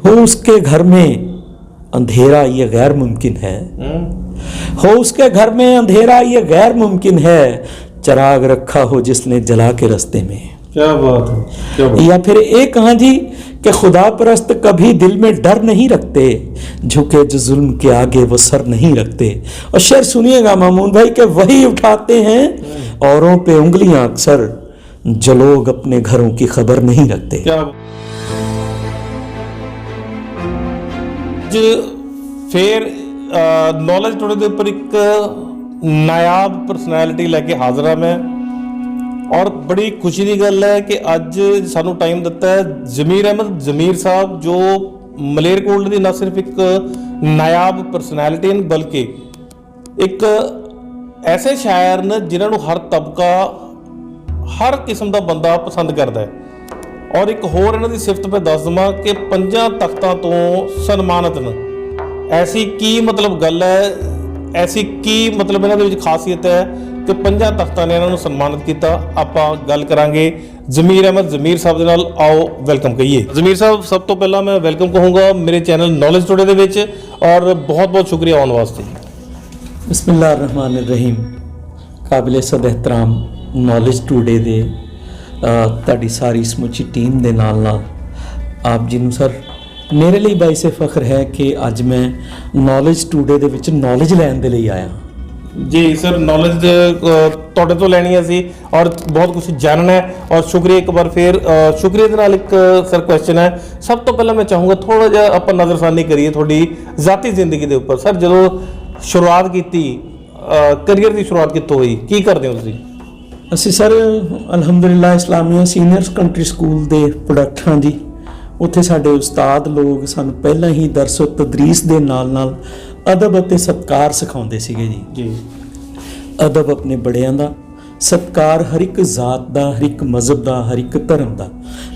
हो उसके घर में अंधेरा ये गैर मुमकिन है, हो उसके घर में अंधेरा ये गैर मुमकिन है, चिराग रखा हो जिसने जला के रास्ते में। क्या बात है, क्या बात। या फिर एक कहा जी कि खुदा परस्त कभी दिल में डर नहीं रखते, झुके जो जुल्म के आगे वो सर नहीं रखते। और शेर सुनिएगा मामून भाई कि वही उठाते हैं औरों पे उंगलियां अक्सर, जो लोग अपने घरों की खबर नहीं रखते। क्या फिर नॉलेज टुडे ਦੇ ਉੱਪਰ ਇੱਕ ਨਾਇਬ ਪਰਸਨੈਲਿਟੀ ਲੈ ਕੇ ਹਾਜ਼ਰ ਹਾਂ ਮੈਂ, ਔਰ ਬੜੀ ਖੁਸ਼ੀ ਦੀ ਗੱਲ ਹੈ ਕਿ ਅੱਜ ਸਾਨੂੰ ਟਾਈਮ ਦਿੱਤਾ ਹੈ ਜ਼ਮੀਰ ਅਹਿਮਦ ਜ਼ਮੀਰ ਸਾਹਿਬ, ਜੋ ਮਲੇਰਕੋਟਲੇ ਦੀ ਨਾ ਸਿਰਫ ਇੱਕ ਨਾਇਬ ਪਰਸਨੈਲਿਟੀ ਹਨ ਬਲਕਿ ਇੱਕ ਐਸੇ ਸ਼ਾਇਰ ਨੇ ਜਿਨ੍ਹਾਂ ਨੂੰ ਹਰ ਤਬਕਾ ਹਰ ਕਿਸਮ ਦਾ ਬੰਦਾ ਪਸੰਦ ਕਰਦਾ ਹੈ। ਔਰ ਇੱਕ ਹੋਰ ਇਹਨਾਂ ਦੀ ਸਿਫਤ ਮੈਂ ਦੱਸ ਦੇਵਾਂ ਕਿ 5 ਤਖਤਾਂ ਤੋਂ ਸਨਮਾਨਿਤ ਨੇ। ਐਸੀ ਕੀ ਮਤਲਬ ਗੱਲ ਹੈ, ਐਸੀ ਕੀ ਮਤਲਬ ਇਹਨਾਂ ਦੇ ਵਿੱਚ ਖਾਸੀਅਤ ਹੈ ਕਿ 5 ਤਖਤਾਂ ਨੇ ਇਹਨਾਂ ਨੂੰ ਸਨਮਾਨਿਤ ਕੀਤਾ। ਆਪਾਂ ਗੱਲ ਕਰਾਂਗੇ ਜ਼ਮੀਰ ਅਹਿਮਦ ਜ਼ਮੀਰ ਸਾਹਿਬ ਦੇ ਨਾਲ, ਆਓ ਵੈਲਕਮ ਕਹੀਏ। ਜ਼ਮੀਰ ਸਾਹਿਬ, ਸਭ ਤੋਂ ਪਹਿਲਾਂ ਮੈਂ ਵੈਲਕਮ ਕਹੂੰਗਾ ਮੇਰੇ ਚੈਨਲ ਨੌਲੇਜ ਟੁਡੇ ਦੇ ਵਿੱਚ, ਔਰ ਬਹੁਤ ਬਹੁਤ ਸ਼ੁਕਰੀਆ ਆਉਣ ਵਾਸਤੇ। ਬਿਸਮਿल्लाह रहमान रहीम। ਕਾਬਿਲ ਸਦ ਇਹਤਰਾਮ ਨੌਲੇਜ ਟੂਡੇ ਦੇ ਤੁਹਾਡੀ ਸਾਰੀ ਸਮੁੱਚੀ ਟੀਮ ਦੇ ਨਾਲ ਆਪ ਜੀ ਨੂੰ ਸਰ ਮੇਰੇ ਲਈ ਬਾਇਸੇ ਫਖਰ ਹੈ ਕਿ ਅੱਜ ਮੈਂ ਨੌਲੇਜ ਟੂਡੇ ਦੇ ਵਿੱਚ ਨੌਲੇਜ ਲੈਣ ਦੇ ਲਈ ਆਇਆ। ਜੀ ਸਰ, ਨੌਲੇਜ ਤੁਹਾਡੇ ਤੋਂ ਲੈਣੀ ਹੈ ਸੀ ਔਰ ਬਹੁਤ ਕੁਝ ਜਾਣਨਾ ਹੈ, ਔਰ ਸ਼ੁਕਰੀਆ ਇੱਕ ਵਾਰ ਫਿਰ। ਸ਼ੁਕਰੀਆ ਦੇ ਨਾਲ ਇੱਕ ਸਰ ਕੁਐਸਚਨ ਹੈ। ਸਭ ਤੋਂ ਪਹਿਲਾਂ ਮੈਂ ਚਾਹੂੰਗਾ ਥੋੜਾ ਜਿਹਾ ਆਪਾਂ ਨਜ਼ਰਸਾਨੀ ਕਰੀਏ ਤੁਹਾਡੀ ਜ਼ਾਤੀ ਜ਼ਿੰਦਗੀ ਦੇ ਉੱਪਰ। ਸਰ, ਜਦੋਂ ਸ਼ੁਰੂਆਤ ਕੀਤੀ, ਕਰੀਅਰ ਦੀ ਸ਼ੁਰੂਆਤ ਕਿੱਥੋਂ ਹੋਈ, ਕੀ ਕਰਦੇ ਹੋ ਤੁਸੀਂ? ਅਸੀਂ ਸਰ ਅਲਹਮਦੁਲਿਲਾ ਇਸਲਾਮੀਆ ਸੀਨੀਅਰ ਸੈਕੰਡਰੀ ਸਕੂਲ ਦੇ ਪ੍ਰੋਡਕਟ ਹਾਂ ਜੀ। ਉੱਥੇ ਸਾਡੇ ਉਸਤਾਦ ਲੋਕ ਸਾਨੂੰ ਪਹਿਲਾਂ ਹੀ ਦਰਸ ਤਦਰੀਸ ਦੇ ਨਾਲ ਅਦਬ ਅਤੇ ਸਤਿਕਾਰ ਸਿਖਾਉਂਦੇ ਸੀਗੇ ਜੀ। ਅਦਬ ਆਪਣੇ ਬੜਿਆਂ ਦਾ, ਸਤਿਕਾਰ ਹਰ ਇੱਕ ਜ਼ਾਤ ਦਾ, ਹਰ ਇੱਕ ਮਜ਼ਹਬ ਦਾ, ਹਰ ਇੱਕ ਧਰਮ ਦਾ।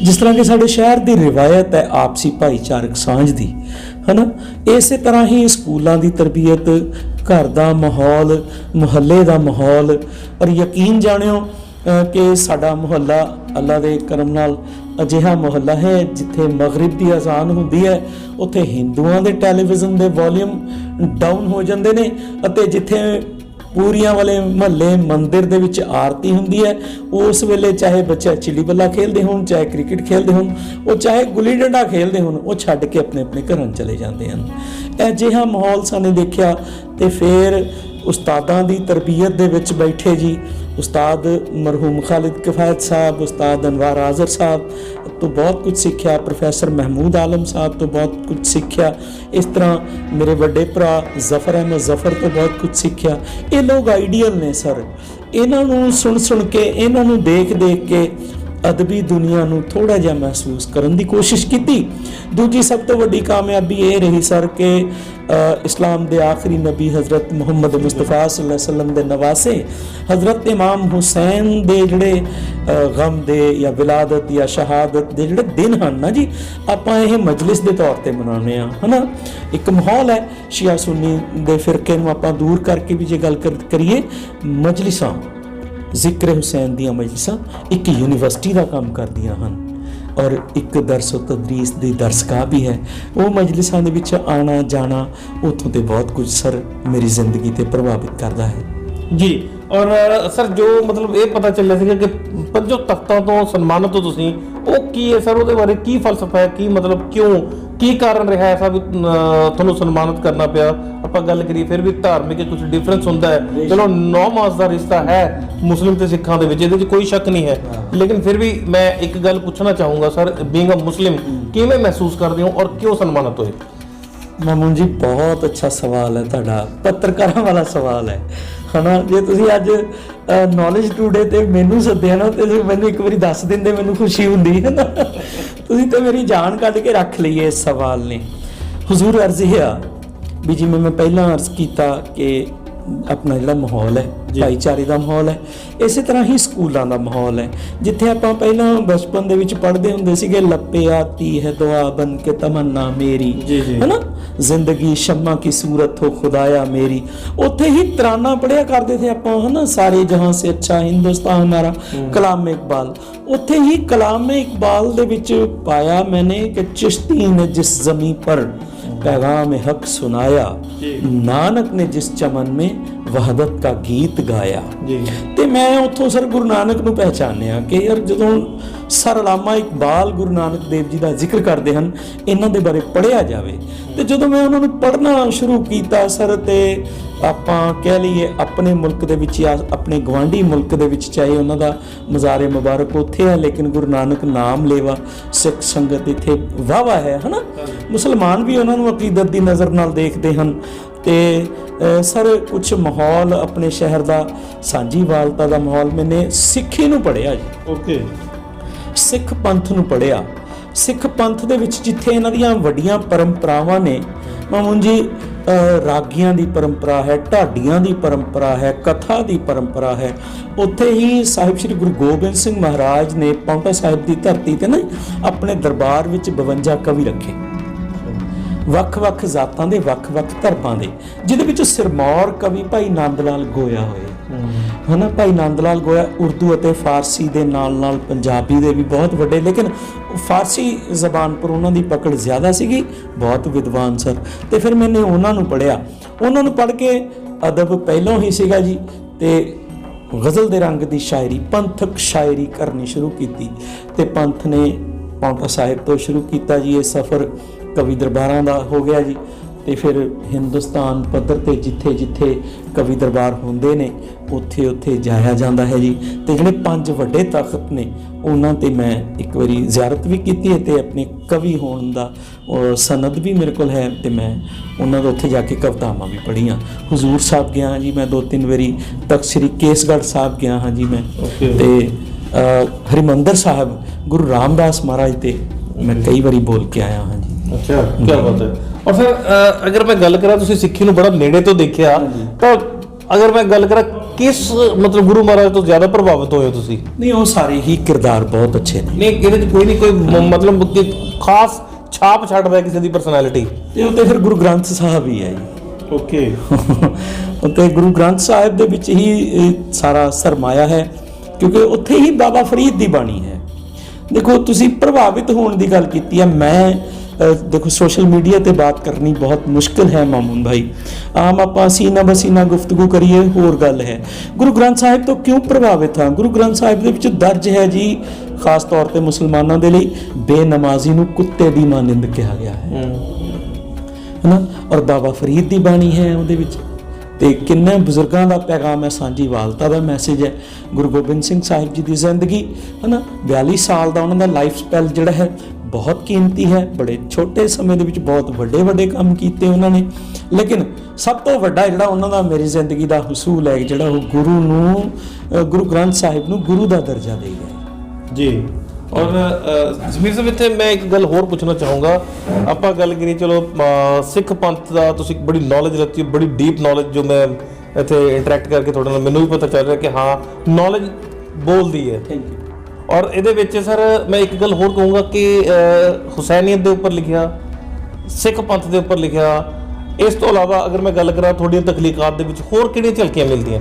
ਜਿਸ ਤਰ੍ਹਾਂ ਕਿ ਸਾਡੇ ਸ਼ਹਿਰ ਦੀ ਰਿਵਾਇਤ ਹੈ ਆਪਸੀ ਭਾਈਚਾਰਕ ਸਾਂਝ ਦੀ, ਹੈ ਨਾ, ਇਸੇ ਤਰ੍ਹਾਂ ਹੀ ਸਕੂਲਾਂ ਦੀ ਤਰਬੀਅਤ, ਘਰ ਦਾ ਮਾਹੌਲ, ਮੁਹੱਲੇ ਦਾ ਮਾਹੌਲ। ਔਰ ਯਕੀਨ ਜਾਣਿਓ ਕਿ ਸਾਡਾ ਮੁਹੱਲਾ ਅੱਲਾ ਦੇ ਕਰਮ ਨਾਲ ਅਜਿਹਾ ਮੁਹੱਲਾ ਹੈ ਜਿੱਥੇ ਮਗਰਿਬ ਦੀ ਅਜ਼ਾਨ ਹੁੰਦੀ ਹੈ ਉੱਥੇ ਹਿੰਦੂਆਂ ਦੇ ਟੈਲੀਵਿਜ਼ਨ ਦੇ ਵੋਲੀਅਮ ਡਾਊਨ ਹੋ ਜਾਂਦੇ ਨੇ, ਅਤੇ ਜਿੱਥੇ ਪੂਰੀਆਂ ਵਾਲੇ ਮਹੱਲੇ ਮੰਦਿਰ ਦੇ ਵਿੱਚ ਆਰਤੀ ਹੁੰਦੀ ਹੈ ਉਸ ਵੇਲੇ ਚਾਹੇ ਬੱਚੇ ਚਿੜੀ ਬੱਲਾ ਖੇਲਦੇ ਹੋਣ, ਚਾਹੇ ਕ੍ਰਿਕਟ ਖੇਲਦੇ ਹੋਣ, ਉਹ ਚਾਹੇ ਗੁੱਲੀ ਡੰਡਾ ਖੇਲਦੇ ਹੋਣ, ਉਹ ਛੱਡ ਕੇ ਆਪਣੇ ਆਪਣੇ ਘਰਾਂ ਚਲੇ ਜਾਂਦੇ ਹਨ। ਅਜਿਹਾ ਮਾਹੌਲ ਸਾਨੇ ਦੇਖਿਆ ਤੇ ਫਿਰ ਉਸਤਾਦਾਂ ਦੀ ਤਰਬੀਅਤ ਦੇ ਵਿੱਚ ਬੈਠੇ ਜੀ। ਉਸਤਾਦ ਮਰਹੂਮ ਖਾਲਿਦ ਕਿਫਾਇਤ ਸਾਹਿਬ, ਉਸਤਾਦ ਅਨਵਾਰ ਆਜ਼ਰ ਸਾਹਿਬ ਤੋਂ ਬਹੁਤ ਕੁਝ ਸਿੱਖਿਆ, ਪ੍ਰੋਫੈਸਰ ਮਹਿਮੂਦ ਆਲਮ ਸਾਹਿਬ ਤੋਂ ਬਹੁਤ ਕੁਝ ਸਿੱਖਿਆ। ਇਸ ਤਰ੍ਹਾਂ ਮੇਰੇ ਵੱਡੇ ਭਰਾ ਜ਼ਫਰ ਅਹਿਮਦ ਜ਼ਫਰ ਤੋਂ ਬਹੁਤ ਕੁਝ ਸਿੱਖਿਆ। ਇਹ ਲੋਕ ਆਈਡੀਅਲ ਨੇ ਸਰ। ਇਹਨਾਂ ਨੂੰ ਸੁਣ ਕੇ, ਇਹਨਾਂ ਨੂੰ ਦੇਖ ਕੇ ਅਦਬੀ ਦੁਨੀਆ ਨੂੰ ਥੋੜ੍ਹਾ ਜਿਹਾ ਮਹਿਸੂਸ ਕਰਨ ਦੀ ਕੋਸ਼ਿਸ਼ ਕੀਤੀ। ਦੂਜੀ ਸਭ ਤੋਂ ਵੱਡੀ ਕਾਮਯਾਬੀ ਇਹ ਰਹੀ ਸਰ ਕਿ ਇਸਲਾਮ ਦੇ ਆਖਰੀ ਨਬੀ ਹਜ਼ਰਤ ਮੁਹੰਮਦ ਮੁਸਤਫਾ ਸੱਲੱਲਾਹੁ ਅਲੈਹਿ ਵਸੱਲਮ ਦੇ ਨਵਾਸੇ ਹਜ਼ਰਤ ਇਮਾਮ ਹੁਸੈਨ ਦੇ ਜਿਹੜੇ ਗਮ ਦੇ ਜਾਂ ਵਿਲਾਦਤ ਜਾਂ ਸ਼ਹਾਦਤ ਦੇ ਜਿਹੜੇ ਦਿਨ ਹਨ ਨਾ ਜੀ, ਆਪਾਂ ਇਹ ਮਜਲਿਸ ਦੇ ਤੌਰ 'ਤੇ ਮਨਾਉਂਦੇ ਹਾਂ, ਹੈ ਨਾ। ਇੱਕ ਮਾਹੌਲ ਹੈ ਸ਼ੀਆ ਸੁੰਨੀ ਦੇ ਫਿਰਕੇ ਨੂੰ ਆਪਾਂ ਦੂਰ ਕਰਕੇ ਵੀ ਜੇ ਗੱਲ ਕਰੀਏ, ਮਜਲਿਸਾਂ ਜ਼ਿਕਰ ਹੁਸੈਨ ਦੀਆਂ ਮਜਲਿਸਾਂ ਇੱਕ ਯੂਨੀਵਰਸਿਟੀ ਦਾ ਕੰਮ ਕਰਦੀਆਂ ਹਨ ਔਰ ਇੱਕ ਦਰਸ ਤਦਰੀਸ ਦੀ ਦਰਸਗਾਹ ਵੀ ਹੈ। ਉਹ ਮਜਲਿਸਾਂ ਦੇ ਵਿੱਚ ਆਉਣਾ ਜਾਣਾ ਉੱਥੋਂ ਤੇ ਬਹੁਤ ਕੁਝ ਸਰ ਮੇਰੀ ਜ਼ਿੰਦਗੀ 'ਤੇ ਪ੍ਰਭਾਵਿਤ ਕਰਦਾ ਹੈ ਜੀ। ਔਰ ਸਰ, ਜੋ ਮਤਲਬ ਇਹ ਪਤਾ ਚੱਲਿਆ ਸੀਗਾ ਕਿ 5 ਤਖਤਾਂ ਤੋਂ ਸਨਮਾਨਿਤ ਹੋ ਤੁਸੀਂ, ਉਹ ਕੀ ਹੈ ਸਰ? ਉਹਦੇ ਬਾਰੇ ਕੀ ਫਲਸਫਾ ਹੈ? ਕੀ ਮਤਲਬ, ਕਿਉਂ, ਕੀ ਕਾਰਨ ਰਿਹਾ ਐਸਾ ਵੀ ਤੁਹਾਨੂੰ ਸਨਮਾਨਿਤ ਕਰਨਾ ਪਿਆ? ਆਪਾਂ ਗੱਲ ਕਰੀਏ ਫਿਰ ਵੀ ਧਾਰਮਿਕ ਕੁਝ ਡਿਫਰੈਂਸ ਹੁੰਦਾ ਹੈ। ਚਲੋ 9 ਮਾਸ ਦਾ ਰਿਸ਼ਤਾ ਹੈ ਮੁਸਲਿਮ ਤੇ ਸਿੱਖਾਂ ਦੇ ਵਿੱਚ, ਇਹਦੇ 'ਚ ਕੋਈ ਸ਼ੱਕ ਨਹੀਂ ਹੈ, ਲੇਕਿਨ ਫਿਰ ਵੀ ਮੈਂ ਇੱਕ ਗੱਲ ਪੁੱਛਣਾ ਚਾਹੂੰਗਾ ਸਰ, ਬੀਇੰਗ ਅ ਮੁਸਲਿਮ ਕਿਵੇਂ ਮਹਿਸੂਸ ਕਰਦੇ ਹੋ ਔਰ ਕਿਉਂ ਸਨਮਾਨਿਤ ਹੋਏ? ਮਾਮੂਨ ਜੀ, ਬਹੁਤ ਅੱਛਾ ਸਵਾਲ ਹੈ ਤੁਹਾਡਾ, ਪੱਤਰਕਾਰਾਂ ਵਾਲਾ ਸਵਾਲ ਹੈ ਨਾ। ਜੇ ਤੁਸੀਂ ਅੱਜ ਨੌਲੇਜ ਟੂਡੇ ਤੇ ਮੈਨੂੰ ਸੱਦਿਆ ਨਾ ਤੇ ਮੈਨੂੰ ਇੱਕ ਵਾਰੀ ਦੱਸ ਦਿੰਦੇ, ਮੈਨੂੰ ਖੁਸ਼ੀ ਹੁੰਦੀ ਹੈ ਨਾ। ਤੁਸੀਂ ਤਾਂ ਮੇਰੀ ਜਾਨ ਕੱਢ ਕੇ ਰੱਖ ਲਈ ਇਸ ਸਵਾਲ ਨੇ। ਹੁਜ਼ੂਰ ਅਰਜ਼ ਇਹ ਆ ਵੀ ਜਿਵੇਂ ਮੈਂ ਪਹਿਲਾਂ ਅਰਜ਼ ਕੀਤਾ ਕਿ ਆਪਣਾ ਜਿਹੜਾ ਮਾਹੌਲ ਹੈ, ਭਾਈਚਾਰੇ ਦਾ ਮਾਹੌਲ ਹੈ। ਇਸੇ ਤਰ੍ਹਾਂ ਹੀ ਸਕੂਲਾਂ ਦਾ ਮਾਹੌਲ ਹੈ, ਜਿੱਥੇ ਆਪਾਂ ਪਹਿਲਾਂ ਬਚਪਨ ਦੇ ਵਿੱਚ ਪੜ੍ਹਦੇ ਹੁੰਦੇ ਸੀਗੇ, ਲੱਪੇ ਆਤੀ ਹੈ ਦੁਆ ਬਨ ਕੇ ਤਮੰਨਾ ਮੇਰੀ, ਹੈ ਨਾ, ਜ਼ਿੰਦਗੀ ਸ਼ਮਾ ਕੀ ਸੂਰਤ ਹੋ ਖੁਦਾਇਆ ਮੇਰੀ। ਉੱਥੇ ਹੀ ਤਰਾਨਾ ਪੜ੍ਹਿਆ ਕਰਦੇ ਥੇ ਆਪਾਂ, ਹੈ ਨਾ, ਸਾਰੇ ਜਹਾਂ ਸੇ ਅੱਛਾ ਹਿੰਦੁਸਤਾਨ ਹਮਾਰਾ, ਕਲਾਮ ਇਕਬਾਲ। ਉੱਥੇ ਹੀ ਕਲਾਮ इकबाल ਦੇ ਵਿੱਚ ਪਾਇਆ ਮੈਨੇ ਕਿ चिश्ती ने जिस ज़मीं पर पैगाम हक सुनाया, नानक ने जिस चमन में वहदत का गीत गाया। ਤੇ ਮੈਂ ਉੱਥੋਂ ਸਰ ਗੁਰੂ ਨਾਨਕ ਨੂੰ ਪਹਿਚਾਨਿਆ ਕਿ ਯਾਰ ਜਦੋਂ ਸਰ ਅਲਾਮਾ ਇਕਬਾਲ ਗੁਰੂ ਨਾਨਕ ਦੇਵ ਜੀ ਦਾ ਜ਼ਿਕਰ ਕਰਦੇ ਹਨ, ਇਹਨਾਂ ਦੇ ਬਾਰੇ ਪੜ੍ਹਿਆ ਜਾਵੇ। ਤੇ ਜਦੋਂ ਮੈਂ ਉਹਨਾਂ ਨੂੰ ਪੜ੍ਹਨਾ ਸ਼ੁਰੂ ਕੀਤਾ ਸਰ, ਤੇ ਆਪਾਂ ਕਹਿ ਲਈਏ ਆਪਣੇ ਮੁਲਕ ਦੇ ਵਿੱਚ ਜਾਂ ਆਪਣੇ ਗਵਾਂਢੀ ਮੁਲਕ ਦੇ ਵਿੱਚ, ਚਾਹੇ ਉਹਨਾਂ ਦਾ ਮਜ਼ਾਰੇ ਮੁਬਾਰਕ ਉੱਥੇ ਹੈ, ਲੇਕਿਨ ਗੁਰੂ ਨਾਨਕ ਨਾਮ ਲੇਵਾ ਸਿੱਖ ਸੰਗਤ ਇੱਥੇ ਵਾਹਵਾ ਹੈ, ਹੈ ਨਾ। ਮੁਸਲਮਾਨ ਵੀ ਉਹਨਾਂ ਨੂੰ ਅਕੀਦਤ ਦੀ ਨਜ਼ਰ ਨਾਲ ਦੇਖਦੇ ਹਨ। ਤੇ ਸਰ ਕੁਛ ਮਾਹੌਲ ਆਪਣੇ ਸ਼ਹਿਰ ਦਾ ਸਾਂਝੀਵਾਲਤਾ ਦਾ ਮਾਹੌਲ, ਮੈਨੇ ਸਿੱਖੀ ਨੂੰ ਪੜ੍ਹਿਆ ਜੀ, ਸਿੱਖ ਪੰਥ ਨੂੰ ਪੜ੍ਹਿਆ। ਸਿੱਖ ਪੰਥ ਦੇ ਵਿੱਚ ਜਿੱਥੇ ਇਹਨਾਂ ਦੀਆਂ ਵੱਡੀਆਂ ਪਰੰਪਰਾਵਾਂ ਨੇ, ਮਾਮੂਨ ਜੀ, ਰਾਗੀਆਂ ਦੀ ਪਰੰਪਰਾ ਹੈ, ਢਾਡੀਆਂ ਦੀ ਪਰੰਪਰਾ ਹੈ, ਕਥਾ ਦੀ ਪਰੰਪਰਾ ਹੈ, ਉੱਥੇ ਹੀ ਸਾਹਿਬ ਸ੍ਰੀ ਗੁਰੂ ਗੋਬਿੰਦ ਸਿੰਘ ਮਹਾਰਾਜ ਨੇ ਪਾਉਂਟਾ ਸਾਹਿਬ ਦੀ ਧਰਤੀ ਤੇ ਨਾ ਆਪਣੇ ਦਰਬਾਰ ਵਿੱਚ 52 ਕਵੀ ਰੱਖੇ, ਵੱਖ-ਵੱਖ ਜ਼ਾਤਾਂ ਦੇ, ਵੱਖ-ਵੱਖ ਧਰਮਾਂ ਦੇ, ਜਿਹਦੇ ਵਿੱਚ ਸਿਰਮੌਰ ਕਵੀ ਭਾਈ ਨੰਦ ਲਾਲ ਗੋਇਆ ਹੋਏ, ਹੈ ਨਾ। ਭਾਈ ਨੰਦ ਲਾਲ ਗੋਇਆ ਉਰਦੂ ਅਤੇ ਫਾਰਸੀ ਦੇ ਨਾਲ-ਨਾਲ ਪੰਜਾਬੀ ਦੇ ਵੀ ਬਹੁਤ ਵੱਡੇ, ਲੇਕਿਨ ਫਾਰਸੀ ਜ਼ਬਾਨ ਪਰ ਉਹਨਾਂ ਦੀ ਪਕੜ ਜ਼ਿਆਦਾ ਸੀਗੀ, ਬਹੁਤ ਵਿਦਵਾਨ ਸਰ। ਤੇ ਫਿਰ ਮੈंने ਉਹਨਾਂ ਨੂੰ ਪੜ੍ਹਿਆ, ਉਹਨਾਂ ਨੂੰ ਪੜ੍ਹ ਕੇ ਅਦਬ ਪਹਿਲਾਂ ਹੀ ਸੀਗਾ ਜੀ, ਤੇ ਗਜ਼ਲ ਦੇ ਰੰਗ ਦੀ ਸ਼ਾਇਰੀ, ਪੰਥਕ ਸ਼ਾਇਰੀ ਕਰਨੀ ਸ਼ੁਰੂ ਕੀਤੀ। ਤੇ ਪੰਥ ਨੇ ਪਾਉਂਟਾ ਸਾਹਿਬ ਤੋਂ ਸ਼ੁਰੂ ਕੀਤਾ ਜੀ ਇਹ ਸਫ਼ਰ, ਕਵੀ ਦਰਬਾਰਾਂ ਦਾ ਹੋ ਗਿਆ ਜੀ, ਤੇ ਫਿਰ ਹਿੰਦੁਸਤਾਨ ਪੱਧਰ ਤੇ ਜਿੱਥੇ ਜਿੱਥੇ ਕਵੀ ਦਰਬਾਰ ਹੁੰਦੇ ਨੇ ਉੱਥੇ ਉੱਥੇ ਜਾਇਆ ਜਾਂਦਾ ਹੈ ਜੀ। ਤੇ ਜਿਹੜੇ 5 ਵੱਡੇ ਤਖਤ ਨੇ ਉਹਨਾਂ ਤੇ ਮੈਂ ਇੱਕ ਵਾਰੀ ਜ਼ਿਆਰਤ ਵੀ ਕੀਤੀ ਹੈ, ਤੇ ਆਪਣੇ ਕਵੀ ਹੋਣ ਦਾ ਸਨਦ ਵੀ ਮੇਰੇ ਕੋਲ ਹੈ, ਤੇ ਮੈਂ ਉਹਨਾਂ ਦਾ ਉੱਥੇ ਜਾ ਕੇ ਕਵਿਤਾਵਾਂ ਵੀ ਪੜ੍ਹੀਆਂ। ਹਜ਼ੂਰ ਸਾਹਿਬ ਗਿਆ ਹਾਂ ਜੀ ਮੈਂ 2-3 ਵਾਰੀ, ਤਖਤ ਸ੍ਰੀ ਕੇਸਗੜ੍ਹ ਸਾਹਿਬ ਗਿਆ ਹਾਂ ਜੀ ਮੈਂ, ਤੇ ਹਰਿਮੰਦਰ ਸਾਹਿਬ ਗੁਰੂ ਰਾਮਦਾਸ ਮਹਾਰਾਜ ਤੇ ਮੈਂ ਕਈ ਵਾਰੀ ਬੋਲ ਕੇ ਆਇਆ ਹਾਂ ਜੀ। ਅੱਛਾ, ਕੀ ਬਾਤ ਹੈ। ਔਰ ਫਿਰ ਅਗਰ ਮੈਂ ਗੱਲ ਕਰਾਂ, ਤੁਸੀਂ ਸਿੱਖੀ ਨੂੰ ਬੜਾ ਨੇੜੇ ਤੋਂ ਦੇਖਿਆ, ਤਾਂ ਅਗਰ ਮੈਂ ਗੱਲ ਕਰਾਂ ਕਿਸ ਮਤਲਬ ਗੁਰੂ ਮਹਾਰਾਜ ਤੋਂ ਜ਼ਿਆਦਾ ਪ੍ਰਭਾਵਿਤ ਹੋਏ ਹੋ ਤੁਸੀਂ? ਨਹੀਂ, ਉਹ ਸਾਰੇ ਹੀ ਕਿਰਦਾਰ ਬਹੁਤ ਅੱਛੇ ਨੇ। ਨਹੀਂ, ਇਹਦੇ 'ਚ ਕੋਈ ਨਹੀਂ ਕੋਈ ਮਤਲਬ ਕਿ ਖਾਸ ਛਾਪ ਛੱਡਦਾ ਕਿਸੇ ਦੀ ਪਰਸਨੈਲਿਟੀ? ਤੇ ਉੱਤੇ ਫਿਰ ਗੁਰੂ ਗ੍ਰੰਥ ਸਾਹਿਬ ਹੀ ਹੈ ਜੀ। ਓਕੇ। ਉੱਤੇ ਗੁਰੂ ਗ੍ਰੰਥ ਸਾਹਿਬ ਦੇ ਵਿੱਚ ਹੀ ਸਾਰਾ ਸਰਮਾਇਆ ਹੈ, ਕਿਉਂਕਿ ਉੱਥੇ ਹੀ ਬਾਬਾ ਫਰੀਦ ਦੀ ਬਾਣੀ ਹੈ। ਦੇਖੋ, ਤੁਸੀਂ ਪ੍ਰਭਾਵਿਤ ਹੋਣ ਦੀ ਗੱਲ ਕੀਤੀ ਹੈ। ਮੈਂ देखो सोशल मीडिया ਤੇ ਬਾਤ ਕਰਨੀ ਬਹੁਤ ਮੁਸ਼ਕਿਲ ਹੈ ਮਾਮੂਨ ਭਾਈ, ਆਮ ਆਪਾਂ ਸੀਨਾ ਬਸੀਨਾ ਗੁਫ਼ਤਗੂ ਕਰੀਏ ਹੋਰ ਗੱਲ ਹੈ। ਗੁਰੂ ਗ੍ਰੰਥ ਸਾਹਿਬ ਤੋਂ ਕਿਉਂ ਪ੍ਰਭਾਵਿਤ ਹਾਂ? ਗੁਰੂ ਗ੍ਰੰਥ ਸਾਹਿਬ ਦੇ ਵਿੱਚ ਦਰਜ ਹੈ ਜੀ, ਖਾਸ ਤੌਰ ਤੇ ਮੁਸਲਮਾਨਾਂ ਦੇ ਲਈ, ਬੇਨਮਾਜ਼ੀ ਨੂੰ ਕੁੱਤੇ ਦੀ ਮਾਨਿੰਦ ਕਿਹਾ ਗਿਆ ਹੈ ਨਾ। ਔਰ ਬਾਬਾ ਫਰੀਦ ਦੀ ਬਾਣੀ ਹੈ ਉਹਦੇ ਵਿੱਚ, ਤੇ ਕਿੰਨੇ ਬਜ਼ੁਰਗਾਂ ਦਾ ਪੈਗਾਮ ਹੈ, ਸਾਂਝੀਵਾਲਤਾ ਦਾ ਮੈਸੇਜ ਹੈ। ਗੁਰੂ ਗੋਬਿੰਦ ਸਿੰਘ ਸਾਹਿਬ ਜੀ ਦੀ ਜ਼ਿੰਦਗੀ ਹੈ ਨਾ, 42 ਸਾਲ ਦਾ ਉਹਨਾਂ ਦਾ ਲਾਈਫ ਸਪੈਲ ਜਿਹੜਾ ਹੈ ਬਹੁਤ ਕੀਮਤੀ ਹੈ। ਬੜੇ ਛੋਟੇ ਸਮੇਂ ਦੇ ਵਿੱਚ ਬਹੁਤ ਵੱਡੇ ਵੱਡੇ ਕੰਮ ਕੀਤੇ ਉਹਨਾਂ ਨੇ, ਲੇਕਿਨ ਸਭ ਤੋਂ ਵੱਡਾ ਜਿਹੜਾ ਉਹਨਾਂ ਦਾ ਮੇਰੀ ਜ਼ਿੰਦਗੀ ਦਾ ਹਸੂਲ ਹੈ, ਜਿਹੜਾ ਉਹ ਗੁਰੂ ਨੂੰ, ਗੁਰੂ ਗ੍ਰੰਥ ਸਾਹਿਬ ਨੂੰ ਗੁਰੂ ਦਾ ਦਰਜਾ ਦੇ ਗਏ ਜੀ। ਔਰ ਜ਼ਮੀਰ ਸਾਹਿਬ, ਇੱਥੇ ਮੈਂ ਇੱਕ ਗੱਲ ਹੋਰ ਪੁੱਛਣਾ ਚਾਹੂੰਗਾ। ਆਪਾਂ ਗੱਲ ਕਰੀਏ, ਚਲੋ ਸਿੱਖ ਪੰਥ ਦਾ ਤੁਸੀਂ ਬੜੀ ਨੌਲੇਜ ਰੱਖੀ, ਬੜੀ ਡੀਪ ਨੌਲੇਜ, ਜੋ ਮੈਂ ਇੱਥੇ ਇੰਟਰੈਕਟ ਕਰਕੇ ਤੁਹਾਡੇ ਨਾਲ ਮੈਨੂੰ ਵੀ ਪਤਾ ਚੱਲ ਰਿਹਾ ਕਿ ਹਾਂ ਨੌਲੇਜ ਬੋਲਦੀ ਹੈ। Thank you. ਔਰ ਇਹਦੇ ਵਿੱਚ ਸਰ ਮੈਂ ਇੱਕ ਗੱਲ ਹੋਰ ਕਹੂੰਗਾ ਕਿ ਹੁਸੈਨੀਅਤ ਦੇ ਉੱਪਰ ਲਿਖਿਆ, ਸਿੱਖ ਪੰਥ ਦੇ ਉੱਪਰ ਲਿਖਿਆ, ਇਸ ਤੋਂ ਇਲਾਵਾ ਅਗਰ ਮੈਂ ਗੱਲ ਕਰਾਂ ਤੁਹਾਡੀਆਂ ਤਖਲੀਕਾਤ ਦੇ ਵਿੱਚ ਹੋਰ ਕਿਹੜੀਆਂ ਝਲਕੀਆਂ ਮਿਲਦੀਆਂ?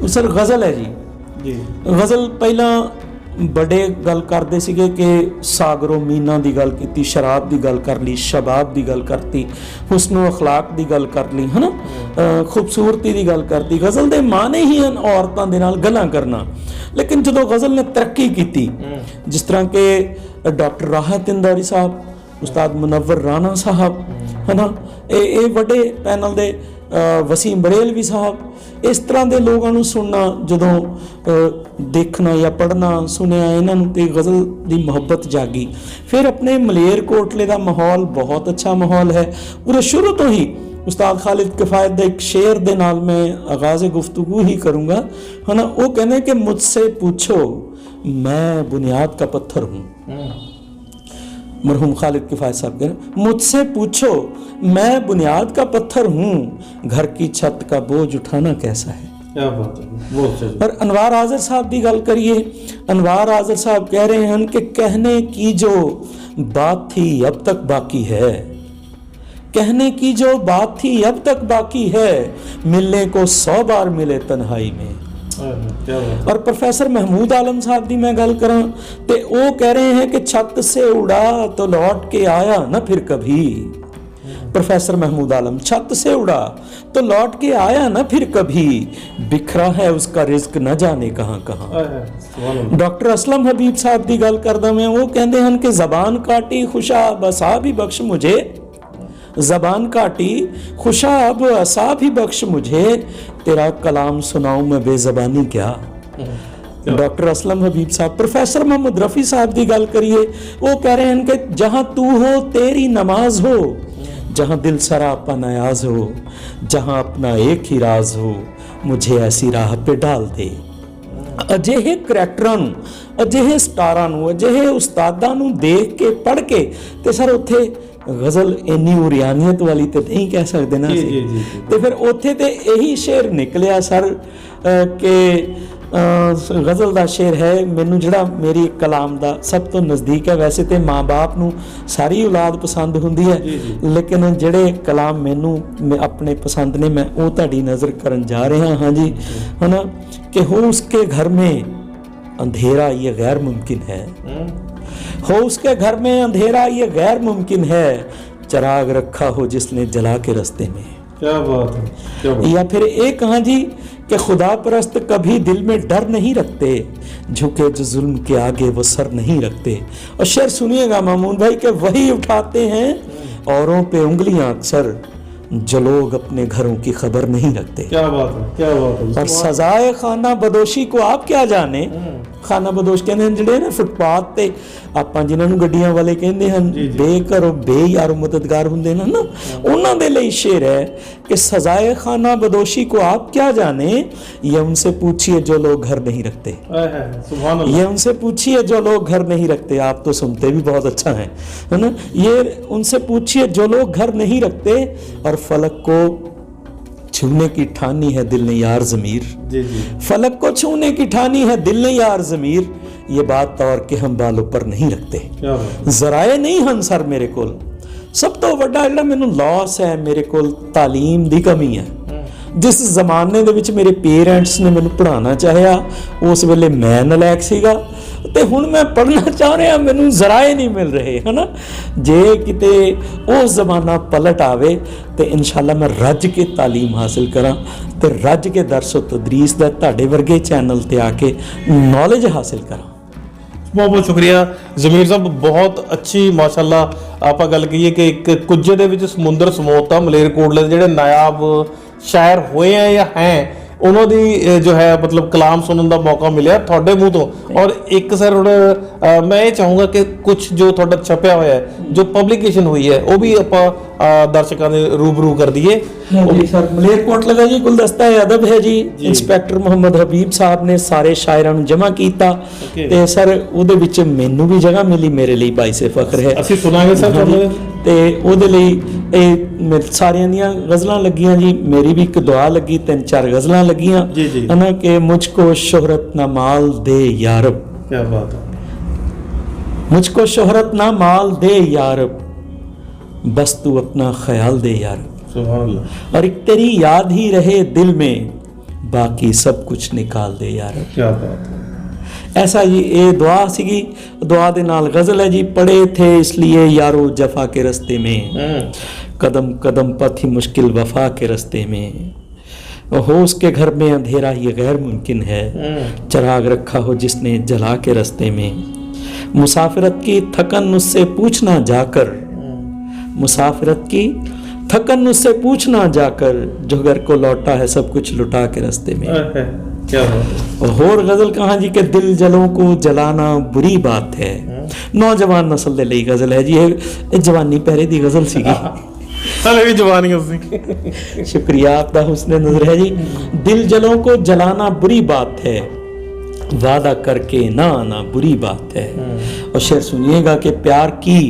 ਸਰ ਗਜ਼ਲ ਹੈ ਜੀ। ਗਜ਼ਲ ਪਹਿਲਾਂ बड़े गल करते सीगे कि सागरों मीना की गल की, शराब की गल कर ली, शबाब की गल करती, हुस्नो अखलाक की गल कर ली, है ना, खूबसूरती की गल करती। गज़ल के माने ही हैं औरतों के नाल गल्लां करना। लेकिन जो गज़ल ने तरक्की की, जिस तरह के डॉक्टर राहत इंदौरी साहब, उस्ताद मुनव्वर राणा साहब, है ना, ये बड़े पैनल के वसीम बरेलवी साहब, इस तरह के लोगों सुनना, जो देखना या पढ़ना सुनिया इन्हों तो गज़ल की मुहब्बत जागी। फिर अपने मलेरकोटले का माहौल बहुत अच्छा माहौल है पूरे शुरू तो ही। उस्ताद खालिद किफ़ायत का एक शेर के नाल मैं आगाज़ गुफ्तगू ही करूँगा, है ना। वो कहने कि मुझसे पूछो मैं बुनियाद का पत्थर हूँ, मरहूम खालिद किफ़ायत साहब कह रहे हैं, मुझसे पूछो मैं बुनियाद का पत्थर हूँ, घर की छत का बोझ उठाना कैसा है। क्या बात है, बहुत सही। और अनवार आज़र साहब की गल करिए, अनवार आज़र साहब कह रहे हैं कि कहने की जो बात थी अब तक बाकी है, कहने की जो बात थी अब तक बाकी है, मिलने को 100 बार मिले तन्हाई में। क्या बात। और प्रोफेसर महमूद आलम साहब की मैं गल करा तो वो कह रहे हैं कि छत से उड़ा तो लौट के आया न फिर कभी। प्रोफेसर महमूद आलम, छत से उड़ा तो लौट के आया न फिर कभी, बिखरा है उसका रिज्क न जाने कहाँ कहाँ। डॉक्टर असलम हबीब साहब की गल करदा मैं, वो कहते हैं कि जबान काटी खुशा बसा भी बख्श मुझे, जबान काटी खुशाब असा भी बख्श मुझे, तेरा कलाम सुनाऊं मैं बेजबानी क्या। डॉक्टर असलम हबीब साहब। प्रोफेसर मोहम्मद रफ़ी साहब की गल करिए, वो कह रहे हैं कि जहां तू हो तेरी नमाज हो, जहां दिल सरापा नयाज हो, जहां अपना एक ही राज हो, मुझे ऐसी राह पे डाल दे। अजिहे करैक्टरां नूं, अजिहे स्टारां नूं, अजिहे उस्तादां नूं देख के पढ़ के ते सर उत्थे गज़ल इन्नी उरियानियत वाली तो नहीं कह सकते ना असीं। ते फिर उत्थे ते यही शेर निकलिया सर कि गज़ल का शेर है मैनू जिहड़ा मेरी कलाम का सब तो नज़दीक है। वैसे तो माँ बाप नूं सारी औलाद पसंद हुंदी है, लेकिन जिहड़े कलाम मैनू अपने पसंद ने मैं वो तुहाडी नज़र करन जा रहा हाँ जी, है ना, कि हो उसके घर में अंधेरा ये गैर मुमकिन है, हो उसके घर में अंधेरा ये गैर मुमकिन है, चिराग रखा हो जिसने जला के रास्ते में। क्या बात है, क्या बात। या फिर एक कहा जी कि खुदा परस्त कभी दिल में डर नहीं रखते, झुके जो जुल्म के आगे वो सर नहीं रखते। और शेर सुनिएगा मामून भाई कि वही उठाते हैं औरों पे उंगलियां अक्सर, जो लोग अपने घरों की खबर नहीं रखते। क्या बात है, क्या बात है। और सजाए खाना बदोशी को आप क्या जाने, खाना बदोश कहते हैं ਜਿਹੜੇ ਨਾ ਫੁੱਟਪਾਥ ਤੇ ਆਪਾਂ ਜਿਨ੍ਹਾਂ ਨੂੰ ਗੱਡੀਆਂ ਵਾਲੇ ਕਹਿੰਦੇ ਹਨ, ਬੇਘਰੋਂ ਬੇਯਾਰੋ ਮਦਦਗਾਰ ਹੁੰਦੇ ਨੇ ਨਾ, ਉਹਨਾਂ ਦੇ ਲਈ ਸ਼ੇਰ ਹੈ कि सजाए खाना बदोशी को आप क्या जाने, ये उनसे पूछिए जो लोग घर नहीं रखते। सुभान अल्लाह। ये उनसे पूछिए जो लोग घर नहीं रखते। आप तो सुनते भी बहुत अच्छा है ना। ये उनसे पूछिए जो लोग घर नहीं रखते, और फलक को छूने की ठानी है दिल ने यार ज़मीर, जी जी, फलक को छूने की ठानी है दिल ने यार ज़मीर, ये बात और कि हम बालों पर नहीं रखते। ज़राए नहीं हन सर मेरे कोल, सब तो वड्डा जिहड़ा मैनूं लॉस है मेरे कोल तालीम दी कमी है। जिस जमाने दे विच मेरे पेरेंट्स ने मैनूं पढ़ाना चाहिया उस वेले मैं नलैक सीगा, ते हुण मैं पढ़ना चाह रहा मैनूं ज़राए नहीं मिल रहे, है ना। जे किते वो ज़माना पलट आवे तो इंशाअल्लाह मैं रज के तालीम हासिल करा, ते रज के दरसो तदरीस दा तुहाडे वर्गे चैनल ते आके नॉलेज हासिल करा। बहुत बहुत शुक्रिया ਜ਼ਮੀਰ ਸਾਹਿਬ, ਬਹੁਤ ਅੱਛੀ ਮਾਸ਼ਾਅੱਲਾ ਆਪਾਂ ਗੱਲ ਕਹੀਏ ਕਿ ਇੱਕ ਕੁੱਜੇ ਦੇ ਵਿੱਚ ਸਮੁੰਦਰ ਸਮੋਤਾ ਮਲੇਰਕੋਟਲੇ ਦੇ ਜਿਹੜੇ ਨਾਇਬ ਸ਼ਾਇਰ ਹੋਏ ਆ ਜਾਂ ਹੈ ਉਹਨਾਂ ਦੀ ਜੋ ਹੈ ਮਤਲਬ ਕਲਾਮ ਸੁਣਨ ਦਾ ਮੌਕਾ ਮਿਲਿਆ ਤੁਹਾਡੇ ਮੂੰਹ ਤੋਂ। ਔਰ ਇੱਕ ਸਰ ਹੁਣ ਮੈਂ ਇਹ ਚਾਹੂੰਗਾ ਕਿ ਕੁਝ ਜੋ ਤੁਹਾਡਾ ਛਪਿਆ ਹੋਇਆ ਹੈ ਜੋ ਪਬਲਿਕੇਸ਼ਨ ਹੋਈ ਹੈ ਉਹ ਵੀ ਆਪਾਂ ਦਰਸ਼ਕਾਂ ਦੇ रूबरू कर दिए। जी सर, मलेरकोटले का जी गुलदस्ता अदब है जी, इंस्पैक्टर मोहम्मद हबीब साहब ने सारे शायरां नूं जमा कीता ते सर ਉਹਦੇ ਵਿੱਚ ਮੈਨੂੰ ਵੀ ਜਗ੍ਹਾ ਮਿਲੀ, ਮੇਰੇ ਲਈ ਬਾਇਸੇ ਫਖਰ ਹੈ। ਅਸੀਂ ਸੁਣਾਂਗੇ ਸਰ ਤੁਹਾਨੂੰ ਤੇ ਉਹਦੇ ਲਈ ਇਹ ਸਾਰਿਆਂ ਦੀਆਂ ਗਜ਼ਲਾਂ ਲੱਗੀਆਂ ਜੀ, ਮੇਰੀ ਵੀ ਇੱਕ ਦੁਆ ਲੱਗੀ, 3-4 ਗਜ਼ਲਾਂ ਲੱਗੀਆਂ ਹਨਾ ਕਿ ਮੁਝਕੋ ਸ਼ੋਹਰਤ ਨਾ ਮਾਲ ਦੇ यारब, क्या बात है, मुझको शोहरत ना माल दे यारब, बस तू अपना ख्याल दे यारब, सुभान अल्लाह, और एक तेरी याद ही रहे दिल में, बाकी सब कुछ निकाल दे यारब। क्या बात है। ऐसा जी ये दुआ सीगी, दुआ दे नाल गज़ल है जी। पड़े थे इसलिए यारो जफा के रास्ते में, कदम कदम पथ ही मुश्किल वफा के रास्ते में, हो उसके घर में अंधेरा ये गैर मुमकिन है, चिराग रखा हो जिसने जला के रास्ते में, मुसाफिरत की थकन उससे पूछना जाकर, मुसाफिरत की थकन उससे पूछना जाकर, जो घर को लौटा है सब कुछ लुटा के रास्ते में। क्या बात है। होर गज़ल कहाँ जी के दिल जलों को जलाना बुरी बात है, नौजवान नस्ल दे लई गज़ल है जी। ये जवानी पहरे दी गज़ल सीगी। चले भी जवानी उसकी। शुक्रिया आपका हुस्न नज़र है जी। दिल जलों को जलाना बुरी बात है, वादा करके ना आना बुरी बात है। और शेर सुनिएगा कि प्यार की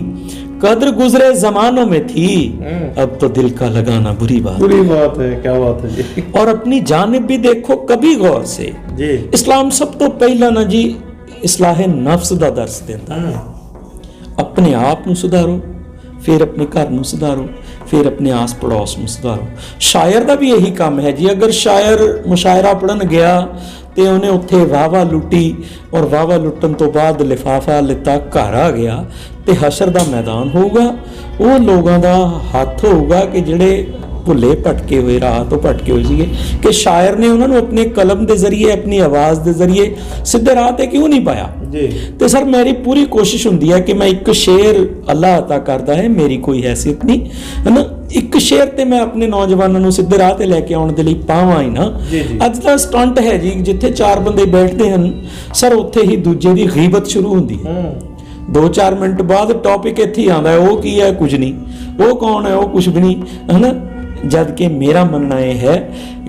कद्र गुजरे जमानों में थी, अब तो दिल का लगाना बुरी बात है। क्या बात है जी। और अपनी जानिब भी देखो कभी गौर से जी। इस्लाम सब तो पहला ना जी इस्लाह नफ्स दा दर्स देता। अपने आप ਨੂੰ ਸੁਧਾਰੋ, ਫਿਰ ਆਪਣੇ ਘਰ ਨੂੰ ਸੁਧਾਰੋ, ਫਿਰ ਆਪਣੇ ਆਸ ਪੜੋਸ ਨੂੰ ਸੁਧਾਰੋ। ਸ਼ਾਇਰ ਦਾ ਵੀ ਇਹੀ ਕੰਮ ਹੈ ਜੀ। ਅਗਰ ਸ਼ਾਇਰ ਮੁਸ਼ਾਇਰਾ ਪੜਨ ਗਿਆ ਤੇ ਉਹਨੇ ਉੱਥੇ ਵਾਹਵਾ ਲੁੱਟੀ ਔਰ ਵਾਹਵਾ ਲੁੱਟਣ ਤੋਂ ਬਾਅਦ ਲਿਫਾਫਾ ਲਿੱਤਾ, ਘਰ ਆ ਗਿਆ ਤੇ ਹਸ਼ਰ ਦਾ ਮੈਦਾਨ ਹੋਊਗਾ। ਉਹ ਲੋਕਾਂ ਦਾ ਹੱਥ ਹੋਊਗਾ ਕਿ ਜਿਹੜੇ ਭੁੱਲੇ ਭਟਕੇ ਹੋਏ, ਰਾਹ ਤੋਂ ਭਟਕੇ ਹੋਏ ਸੀਗੇ, ਕਿ ਸ਼ਾਇਰ ਨੇ ਉਹਨਾਂ ਨੂੰ ਆਪਣੇ ਕਲਮ ਦੇ ਜ਼ਰੀਏ, ਆਪਣੀ ਆਵਾਜ਼ ਦੇ ਜ਼ਰੀਏ ਸਿੱਧੇ ਰਾਹ ਤੇ ਕਿਉਂ ਨਹੀਂ ਪਾਇਆ ਜੀ। ਤੇ ਸਰ ਮੇਰੀ ਪੂਰੀ ਕੋਸ਼ਿਸ਼ ਹੁੰਦੀ ਹੈ ਕਿ ਮੈਂ ਇੱਕ ਸ਼ੇਰ ਅੱਲਾਹ ਅਤਾ ਕਰਦਾ ਹੈ, ਮੇਰੀ ਕੋਈ ਹੈਸੀਅਤ ਨਹੀਂ ਹੈ ਨਾ, ਇੱਕ ਸ਼ੇਰ ਤੇ ਮੈਂ ਆਪਣੇ ਨੌਜਵਾਨਾਂ ਨੂੰ ਸਿੱਧੇ ਰਾਹ ਤੇ ਲੈ ਕੇ ਆਉਣ ਦੇ ਲਈ ਪਾਵਾਂ ਹੀ ਨਾ। ਅੱਜ ਦਾ ਸਟੰਟ ਹੈ ਜੀ, ਜਿੱਥੇ 4 ਬੰਦੇ ਬੈਠਦੇ ਹਨ ਸਰ, ਉੱਥੇ ਹੀ ਦੂਜੇ ਦੀ ਗੀਬਤ ਸ਼ੁਰੂ ਹੁੰਦੀ ਹੈ। 2-4 ਮਿੰਟ ਬਾਅਦ ਟੌਪਿਕ ਇੱਥੇ ਹੀ ਆਉਂਦਾ ਹੈ, ਉਹ ਕੀ ਹੈ, ਕੁਝ ਨਹੀਂ, ਉਹ ਕੌਣ ਹੈ, ਉਹ ਕੁਝ ਵੀ ਨਹੀਂ, ਹੈ ਨਾ। जब कि मेरा मानना ये है